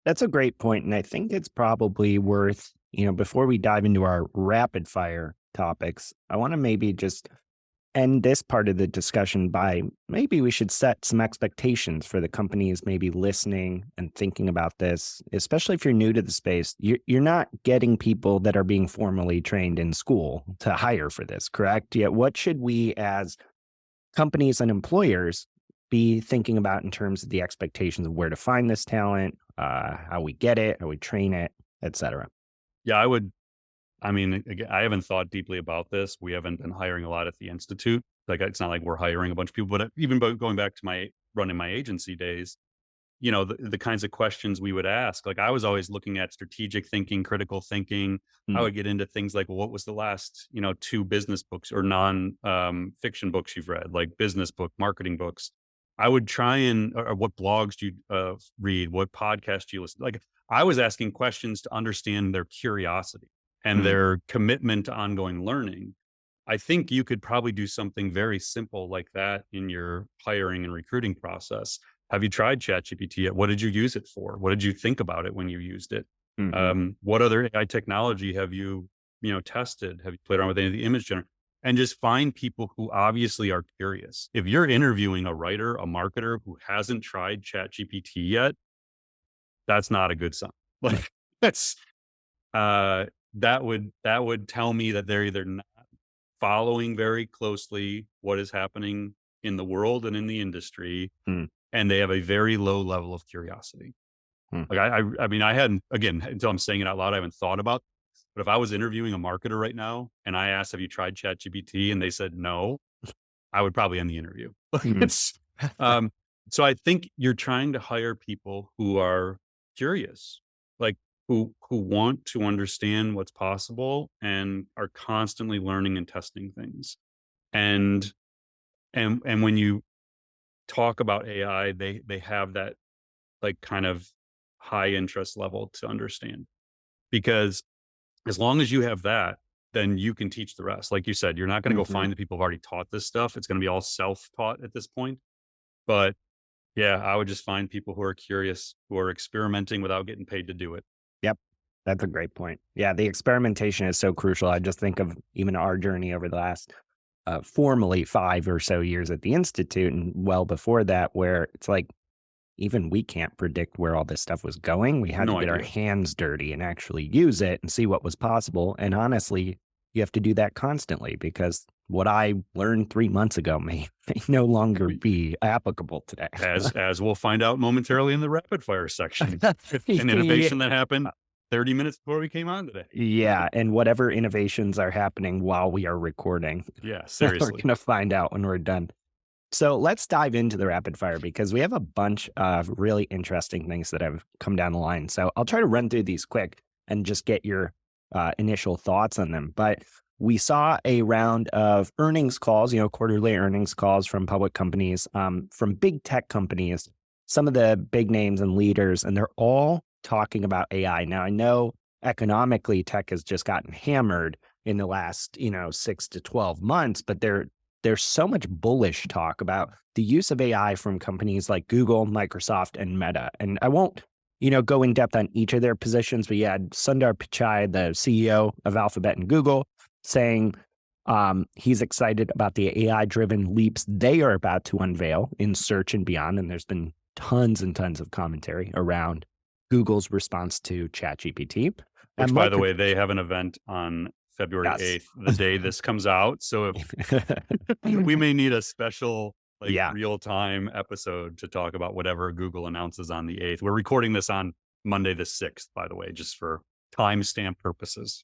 That's a great point, and I think it's probably worth, before we dive into our rapid fire topics, I want to maybe just end this part of the discussion by maybe we should set some expectations for the companies maybe listening and thinking about this, especially if you're new to the space. You're not getting people that are being formally trained in school to hire for this, correct? Yet, what should we as companies and employers be thinking about in terms of the expectations of where to find this talent, how we get it, how we train it, et cetera? Yeah, I mean, again, I haven't thought deeply about this. We haven't been hiring a lot at the Institute. Like, it's not like we're hiring a bunch of people, but even going back to my running my agency days, the kinds of questions we would ask, like I was always looking at strategic thinking, critical thinking. I Mm, would get into things like, well, what was the last, two business books or non fiction books you've read, like business book, marketing books. I would try or what blogs do you read, what podcasts do you listen? Like I was asking questions to understand their curiosity and mm, their commitment to ongoing learning. I think you could probably do something very simple like that in your hiring and recruiting process. Have you tried ChatGPT yet? What did you use it for? What did you think about it when you used it? mhm, What other AI technology have you, tested? Have you played around with any of the image generation? And just find people who obviously are curious. If you're interviewing a writer, a marketer who hasn't tried ChatGPT yet, that's not a good sign. Like that's uh that would tell me that they're either not following very closely what is happening in the world and in the industry, mm, and they have a very low level of curiosity. mm, Like I mean, I hadn't, again, until I'm saying it out loud, I haven't thought about. But if I was interviewing a marketer right now and I asked, "Have you tried ChatGPT?" and they said no, I would probably end the interview. mm, It's um, so I think you're trying to hire people who are curious, like who want to understand what's possible and are constantly learning and testing things. And and when you talk about AI, they have that like kind of high interest level to understand, because as long as you have that, then you can teach the rest. Like you said, you're not going to go mhm. find the people who've already taught this stuff. It's going to be all self-taught at this point. But yeah, I would just find people who are curious, who are experimenting without getting paid to do it. Yep. That's a great point. Yeah, the experimentation is so crucial. I just think of even our journey over the last formally 5 or so years at the Institute and well before that, where it's like even we can't predict where all this stuff was going. We had to No get our idea. hands dirty and actually use it and see what was possible. And honestly, you have to do that constantly because what I learned 3 months ago may no longer We- be applicable today. As we'll find out momentarily in the rapid fire section, with an Yeah. innovation that happened 30 minutes before we came on today. Yeah, and whatever innovations are happening while we are recording, Yeah, we're seriously. gonna find out when we're done. So let's dive into the rapid fire because we have a bunch of really interesting things that have come down the line. So I'll try to run through these quick and just get your initial thoughts on them. But we saw a round of earnings calls, quarterly earnings calls from public companies, from big tech companies, some of the big names and leaders, and they're all talking about AI. Now, I know economically tech has just gotten hammered in the last, 6 to 12 months, but there's so much bullish talk about the use of AI from companies like Google, Microsoft, and Meta. And I won't, go in depth on each of their positions, but you had Sundar Pichai, the CEO of Alphabet and Google, saying he's excited about the AI driven leaps they are about to unveil in search and beyond. And there's been tons and tons of commentary around Google's response to ChatGPT. And Which, by the Microsoft, way, they have an event on February yes. 8th, the day this comes out. So if we may need a special, like Yeah. real time episode to talk about whatever Google announces on the 8th. We're recording this on Monday the 6th, by the way, just for timestamp purposes.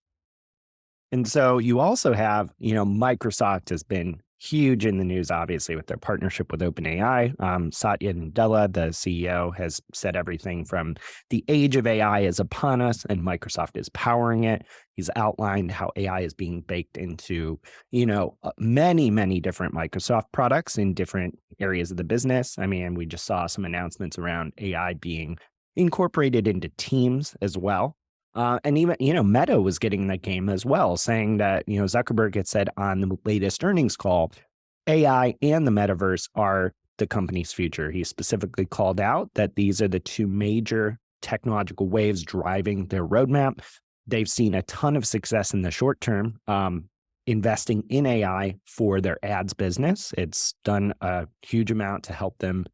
And so you also have, Microsoft has been huge in the news, obviously, with their partnership with OpenAI. Satya Nadella, the CEO, has said everything from the age of AI is upon us and Microsoft is powering it. He's outlined how AI is being baked into, many, many different Microsoft products in different areas of the business. I mean, we just saw some announcements around AI being incorporated into Teams as well. And even, Meta was getting in the game as well, saying that, Zuckerberg had said on the latest earnings call, AI and the metaverse are the company's future. He specifically called out that these are the two major technological waves driving their roadmap. They've seen a ton of success in the short term investing in AI for their ads business. It's done a huge amount to help them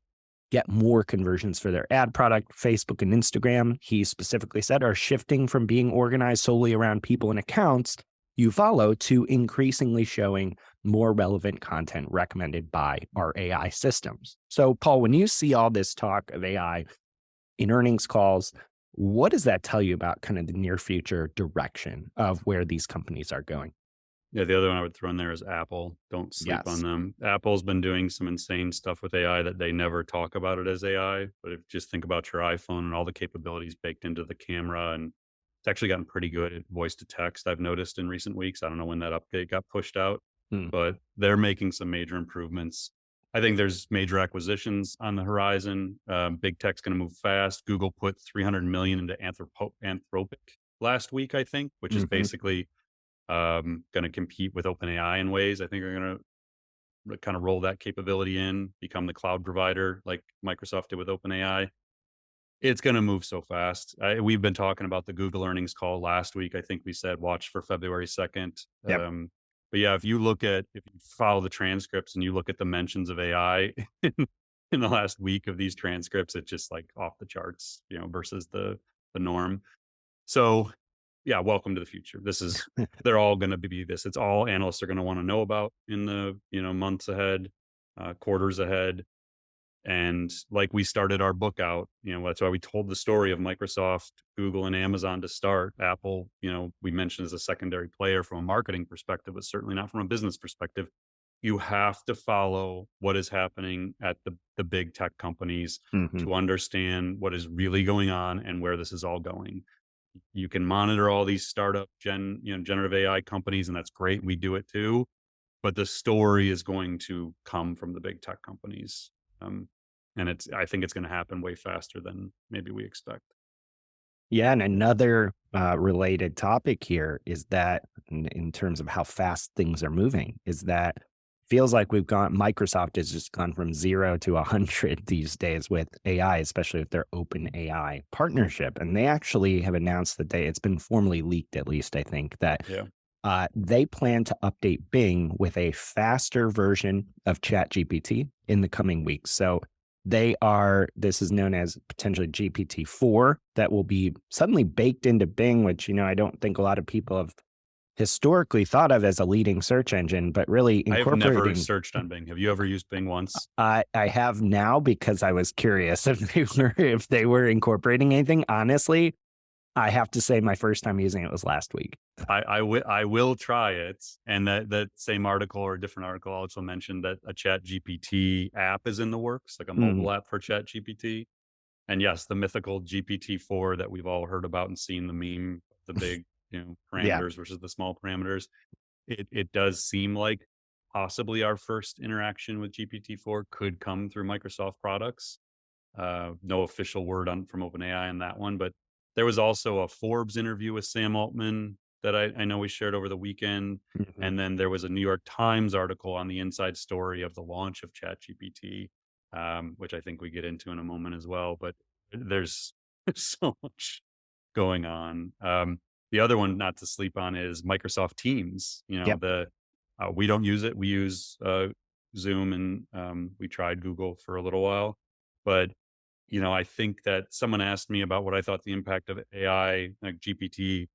get more conversions for their ad product. Facebook and Instagram, he specifically said, are shifting from being organized solely around people and accounts you follow to increasingly showing more relevant content recommended by our AI systems. So, Paul, when you see all this talk of AI in earnings calls, what does that tell you about kind of the near future direction of where these companies are going? Yeah, the other one I would throw in there is Apple. Don't sleep on Yes. them. Apple's been doing some insane stuff with AI that they never talk about it as AI. But if just think about your iPhone and all the capabilities baked into the camera, and it's actually gotten pretty good at voice to text. I've noticed in recent weeks. I don't know when that update got pushed out, Hmm. but they're making some major improvements. I think there's major acquisitions on the horizon. Big tech's going to move fast. Google put 300 million into Anthropic last week, I think, which is Hmm. basically going to compete with OpenAI in ways. I think are going to kind of roll that capability in, become the cloud provider like Microsoft did with OpenAI. It's going to move so fast. We've been talking about the Google earnings call last week. I think we said watch for February 2nd. Yep. But yeah, if you follow the transcripts and you look at the mentions of AI in the last week of these transcripts, it's just like off the charts, versus the norm. So yeah, welcome to the future. They're all going to be this. It's all analysts are going to want to know about in the, months ahead, quarters ahead. And like we started our book out, that's why we told the story of Microsoft, Google, and Amazon to start. Apple, we mentioned as a secondary player from a marketing perspective, but certainly not from a business perspective. You have to follow what is happening at the big tech companies Hmm. to understand what is really going on and where this is all going. You can monitor all these startup generative AI companies, and that's great. We do it too. But the story is going to come from the big tech companies. Um, and I think it's going to happen way faster than maybe we expect. Yeah, and another related topic here is that, in terms of how fast things are moving, is that feels like Microsoft has just gone from 0 to 100 these days with AI, especially with their open AI partnership. And they actually have announced that it's been formally leaked, at least I think, that Yeah. they plan to update Bing with a faster version of ChatGPT in the coming weeks. So this is known as potentially GPT-4 that will be suddenly baked into Bing, which, I don't think a lot of people have historically thought of as a leading search engine, but really I have never incorporating. searched on Bing. Have you ever used Bing once? I have now because I was curious if they were incorporating anything. Honestly, I have to say my first time using it was last week. I will try it. And that same article or a different article also mentioned that a Chat GPT app is in the works, like a Mhm. mobile app for Chat GPT. And yes, the mythical GPT-4 that we've all heard about and seen the meme, the big, Yeah. parameters versus the small parameters. It does seem like possibly our first interaction with GPT-4 could come through Microsoft products. No official word on from OpenAI on that one, but there was also a Forbes interview with Sam Altman that I know we shared over the weekend. Mhm. And then there was a New York Times article on the inside story of the launch of ChatGPT, which I think we get into in a moment as well. But there's so much going on. The other one not to sleep on is Microsoft Teams. Yep. We don't use it. We use Zoom, and we tried Google for a little while, but I think that someone asked me about what I thought the impact of AI, like GPT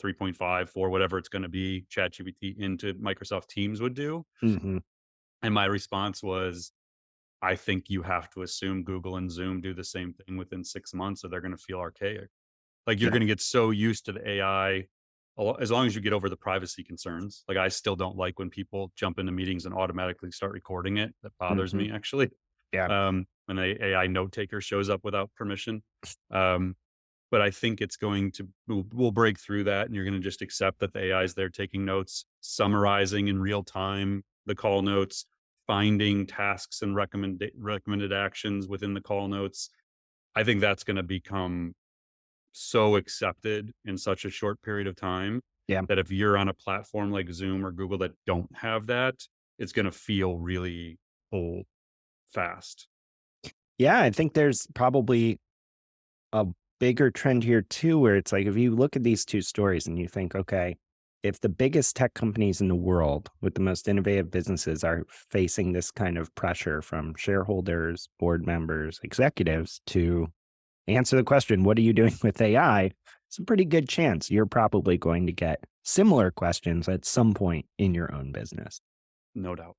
3.5, 4, whatever it's going to be, Chat GPT into Microsoft Teams would do. Mhm. And my response was, I think you have to assume Google and Zoom do the same thing within 6 months, or they're going to feel archaic. Like you're Yeah. going to get so used to the AI, as long as you get over the privacy concerns. Like I still don't like when people jump into meetings and automatically start recording it. That bothers Mhm. me actually. Yeah. When a AI note taker shows up without permission. Um, but I think it's going to we'll break through that, and you're going to just accept that the AI is there taking notes, summarizing in real time the call notes, finding tasks and recommended actions within the call notes. I think that's going to become so accepted in such a short period of time Yeah. that if you're on a platform like Zoom or Google that don't have that, it's going to feel really old fast. Yeah, I think there's probably a bigger trend here too, where it's like if you look at these two stories and you think, okay, if the biggest tech companies in the world with the most innovative businesses are facing this kind of pressure from shareholders, board members, executives to answer the question, what are you doing with AI? It's a pretty good chance you're probably going to get similar questions at some point in your own business. No doubt.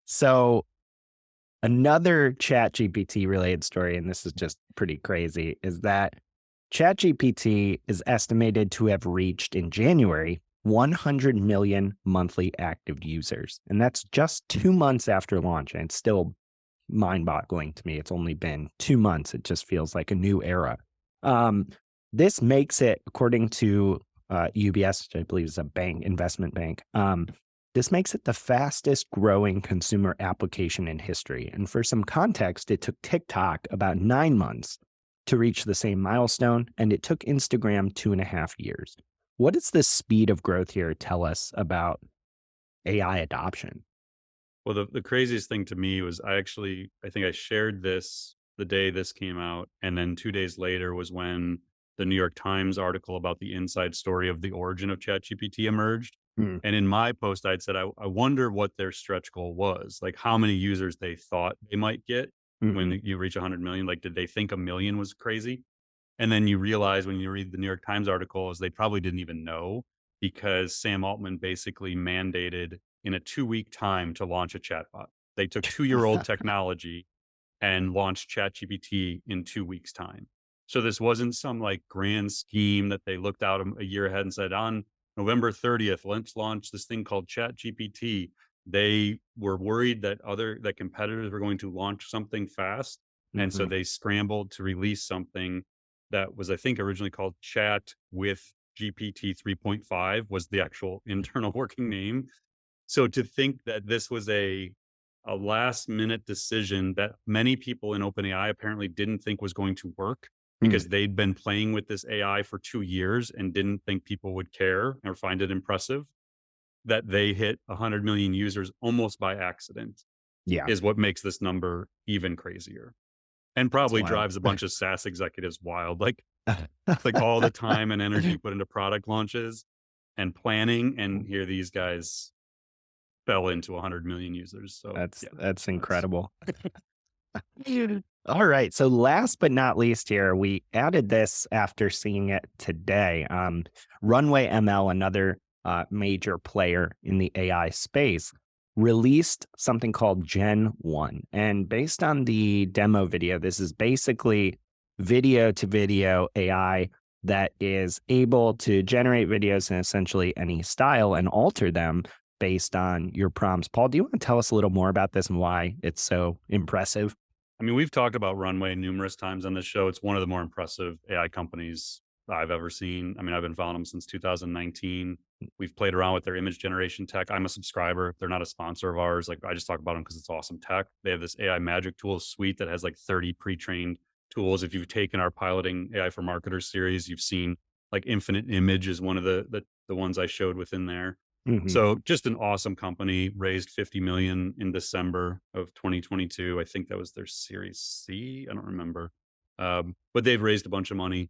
So, another ChatGPT related story, and this is just pretty crazy, is that ChatGPT is estimated to have reached in January 100 million monthly active users. And that's just 2 months after launch. And it's still mind boggling to me. It's only been 2 months. It just feels like a new era. Um, this makes it, according to UBS, which I believe is a bank, investment bank, this makes it the fastest growing consumer application in history. And for some context, it took TikTok about 9 months to reach the same milestone, and it took Instagram 2.5 years. What does the speed of growth here tell us about AI adoption? Well, the craziest thing to me was I think I shared this the day this came out, and then 2 days later was when the New York Times article about the inside story of the origin of ChatGPT emerged. Mm, And in my post, I'd said, I wonder what their stretch goal was, like how many users they thought they might get when mhm. you reach 100 million. Like, did they think a million was crazy? And then you realize when you read the New York Times article is they probably didn't even know because Sam Altman basically mandated in a 2-week time to launch a chatbot. They took 2-year-old technology and launched ChatGPT in 2 weeks' time. So this wasn't some like grand scheme that they looked out a year ahead and said, on November 30th, let's launch this thing called ChatGPT. They were worried that that competitors were going to launch something fast. And so Mhm. they scrambled to release something that was, I think, originally called Chat with GPT 3.5 was the actual internal working name. So to think that this was a last minute decision that many people in OpenAI apparently didn't think was going to work Mm, because they'd been playing with this AI for 2 years and didn't think people would care or find it impressive, that they hit 100 million users almost by accident yeah, is what makes this number even crazier and that's probably wild. drives a bunch of SaaS executives wild. Like all the time and energy put into product launches and planning, and here these guys fell into 100 million users. So That's yeah, that's nuts. incredible. All right. So last but not least here, we added this after seeing it today. Runway ML, another major player in the AI space, released something called Gen 1. And based on the demo video, this is basically video to video AI that is able to generate videos in essentially any style and alter them based on your prompts. Paul, do you want to tell us a little more about this and why it's so impressive? I mean, we've talked about Runway numerous times on this show. It's one of the more impressive AI companies I've ever seen. I mean, I've been following them since 2019. We've played around with their image generation tech. I'm a subscriber. They're not a sponsor of ours. Like, I just talk about them because it's awesome tech. They have this AI magic tools suite that has like 30 pre-trained tools. If you've taken our piloting AI for marketers series, you've seen like Infinite Image is one of the ones I showed within there. Hmm. So just an awesome company, raised 50 million in December of 2022. I think that was their Series C. I don't remember. But they've raised a bunch of money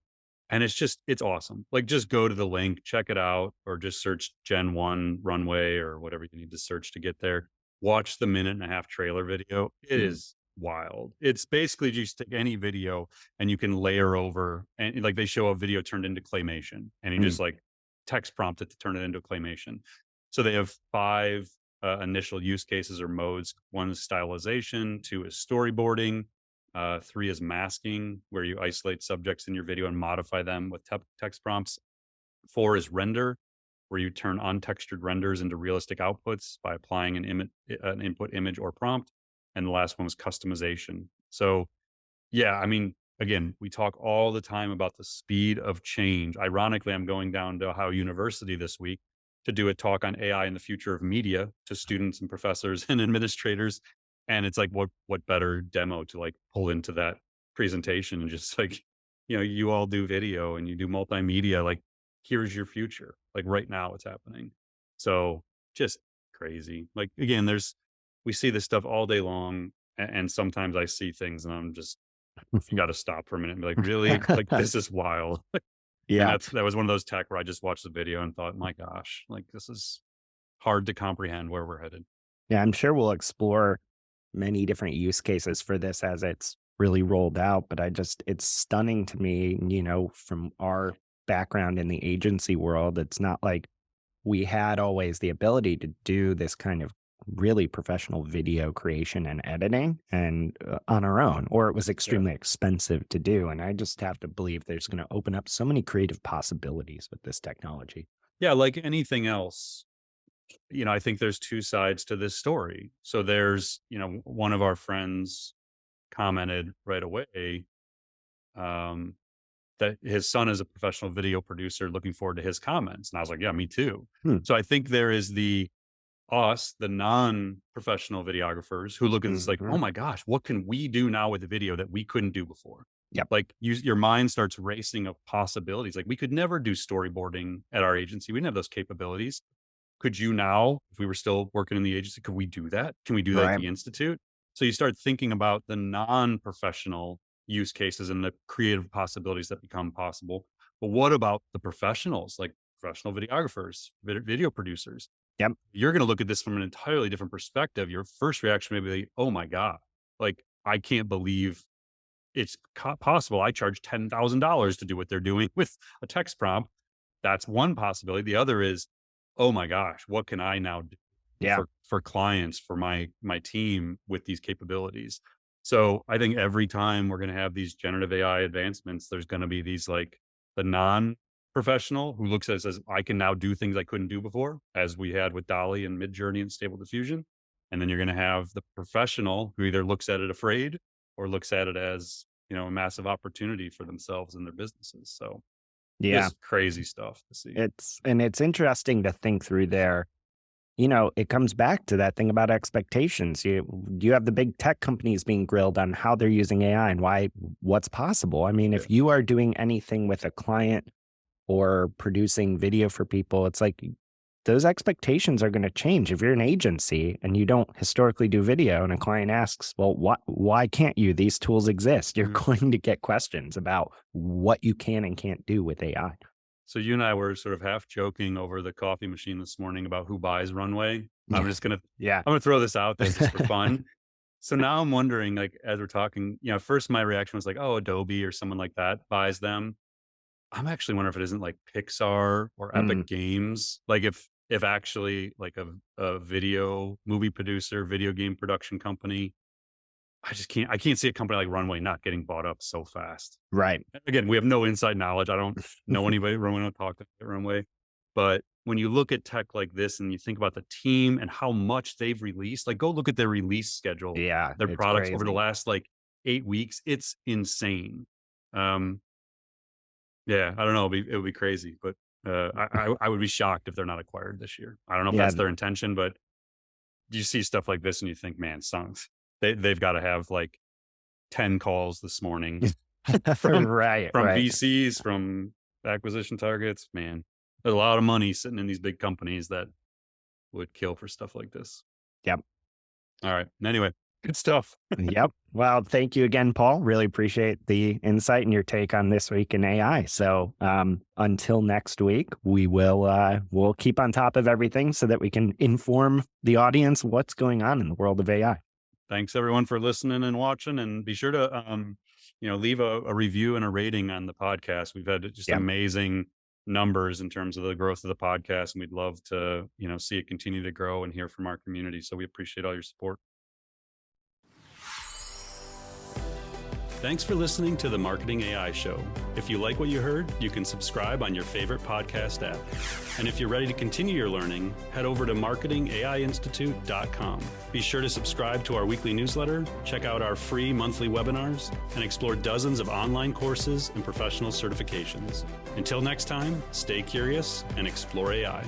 and it's awesome. Like, just go to the link, check it out, or just search Gen 1 Runway or whatever you need to search to get there. Watch the minute and a half trailer video. It Mm, is wild. It's basically just take any video and you can layer over, and like they show a video turned into claymation and you mm, just like text prompt it to turn it into claymation. So they have 5 initial use cases or modes. One is stylization, 2 is storyboarding, 3 is masking, where you isolate subjects in your video and modify them with text prompts. 4 is render, where you turn untextured renders into realistic outputs by applying an input image or prompt. And the last one was customization. So yeah, I mean, again, we talk all the time about the speed of change. Ironically, I'm going down to Ohio University this week to do a talk on AI and the future of media to students and professors and administrators. And it's like, what better demo to like pull into that presentation and just like, you all do video and you do multimedia. Like, here's your future. Like right now, it's happening. So just crazy. Like again, we see this stuff all day long, and sometimes I see things and I'm just you got to stop for a minute and be like, really? Like, mm. this is wild. And Yeah. that was one of those tech where I just watched the video and thought, my gosh, like this is hard to comprehend where we're headed. Yeah, I'm sure we'll explore many different use cases for this as it's really rolled out. But it's stunning to me, from our background in the agency world. It's not like we had always the ability to do this kind of really professional video creation and editing and on our own, or it was Yeah. extremely expensive to do. And I just have to believe there's going to open up so many creative possibilities with this technology. Yeah. Like anything else, I think there's two sides to this story. So there's, one of our friends commented right away um, that his son is a professional video producer, looking forward to his comments. And I was like, yeah, me too. Hmm. So I think there is the non-professional videographers who look at this like, Hmm. oh my gosh, what can we do now with the video that we couldn't do before? Yep. Like your mind starts racing of possibilities. Like we could never do storyboarding at our agency. We didn't have those capabilities. Could you now, if we were still working in the agency, could we do that? Can we do that at Right. the institute? So you start thinking about the non-professional use cases and the creative possibilities that become possible. But what about the professionals, like professional videographers, video producers? Yep. You're going to look at this from an entirely different perspective. Your first reaction may be, oh my God, like I can't believe it's possible. I charge $10,000 to do what they're doing with a text prompt. That's one possibility. The other is, oh my gosh, what can I now do Yeah. for clients, for my team with these capabilities? So I think every time we're going to have these generative AI advancements, there's going to be these like the non-professional who looks at it says, I can now do things I couldn't do before, as we had with Dolly and Midjourney and Stable Diffusion. And then you're going to have the professional who either looks at it afraid or looks at it as, a massive opportunity for themselves and their businesses. So Yeah. just crazy stuff to see. It's interesting to think through there. It comes back to that thing about expectations. You have the big tech companies being grilled on how they're using AI and what's possible. I mean, Yeah. if you are doing anything with a client or producing video for people, it's like those expectations are going to change. If you're an agency and you don't historically do video and a client asks, well, why can't you? These tools exist. You're Mhm. going to get questions about what you can and can't do with AI. So you and I were sort of half joking over the coffee machine this morning about who buys Runway. I'm Yeah. just gonna Yeah. I'm gonna throw this out there just for fun. So now I'm wondering, like, as we're talking, first my reaction was like, oh, Adobe or someone like that buys them. I'm actually wondering if it isn't like Pixar or Mm, Epic Games. Like if actually like a video movie producer, video game production company, I can't see a company like Runway not getting bought up so fast. right. Again, we have no inside knowledge. I don't know anybody at Runway, don't talk to Runway. But when you look at tech like this and you think about the team and how much they've released, like go look at their release schedule, Yeah. their It's products over the crazy. last like 8 weeks. It's insane. Um, yeah, I don't know. It would be crazy, but I would be shocked if they're not acquired this year. I don't know if Yeah. that's their intention, but you see stuff like this and you think, man, songs, they've got to have like 10 calls this morning from Right. from Right. VCs, from acquisition targets. Man, there's a lot of money sitting in these big companies that would kill for stuff like this. Yep. All right. Anyway, good stuff. Yep. Well, thank you again, Paul. Really appreciate the insight and your take on this week in AI. So until next week, we'll keep on top of everything so that we can inform the audience what's going on in the world of AI. Thanks everyone for listening and watching, and be sure to leave a review and a rating on the podcast. We've had just Yep. amazing numbers in terms of the growth of the podcast, and we'd love to see it continue to grow and hear from our community. So we appreciate all your support. Thanks for listening to the Marketing AI Show. If you like what you heard, you can subscribe on your favorite podcast app. And if you're ready to continue your learning, head over to marketingaiinstitute.com. Be sure to subscribe to our weekly newsletter, check out our free monthly webinars, and explore dozens of online courses and professional certifications. Until next time, stay curious and explore AI.